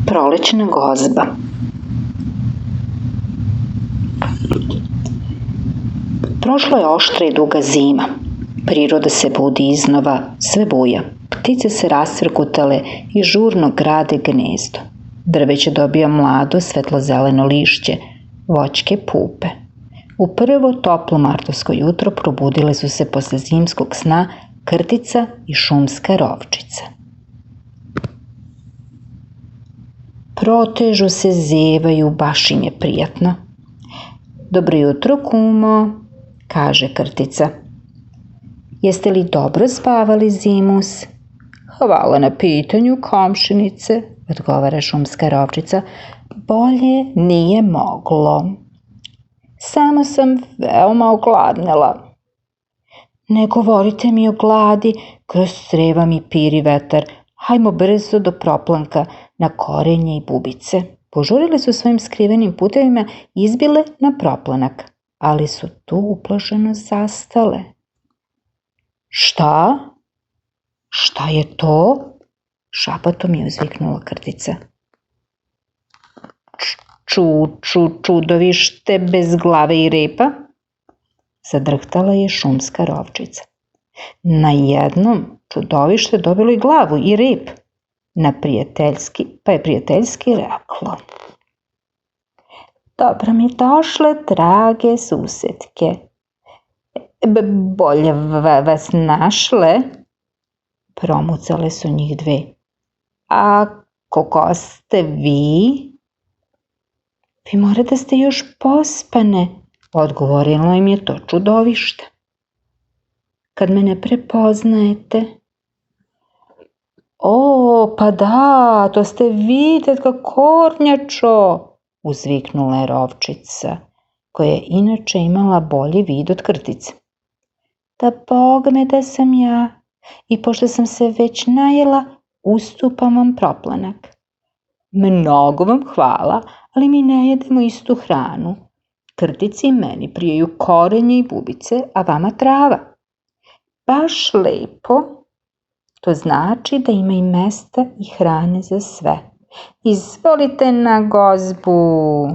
Prolećna gozba. Prošla je oštra i duga zima. Priroda se budi iznova, sve buja. Ptice se rascvrkutale i žurno grade gnezdo. Drveće dobija mlado svetlo-zeleno lišće, voćke pupe. U prvo toplo martovsko jutro probudile su se posle zimskog sna Krtica i šumska rovčica. Protežu se, zevaju, baš im je prijatno. Dobro jutro, kumo, kaže Krtica. Jeste li dobro spavali zimus? Hvala na pitanju, komšinice, odgovara šumska rovčica. Bolje nije moglo. Samo sam veoma ogladnela. Ne govorite mi o gladi, kroz creva mi piri vetar. Hajmo brzo do proplanka na korenje i bubice. Požurile su svojim skrivenim putevima i izbile na proplanak, ali su tu uplašeno zastale. Šta? Šta je to? Šapatom je uzviknula Krtica. Čudovište bez glave i repa, zadrhtala je šumska rovčica. Na jednom čudovište dobilo i glavu i rep, pa je prijateljski reklo. Dobro mi došle, drage susetke. Bolje vas našle, promucale su njih dve. A ko ste vi? Vi morate da ste još pospane, odgovorilo im je to čudovište. Kad me ne prepoznajete? O, pa da, to ste vi, tetka Kornjačo, uzviknula je rovčica, koja je inače imala bolji vid od Krtice. Da bogme da sam ja, i pošto sam se već najela, ustupam vam proplanak. Mnogo vam hvala, ali mi ne jedemo istu hranu. Krtici i meni prijeju korenje i bubice, a vama trava. Baš lepo, to znači da ima i mesta i hrane za sve. Izvolite na gozbu.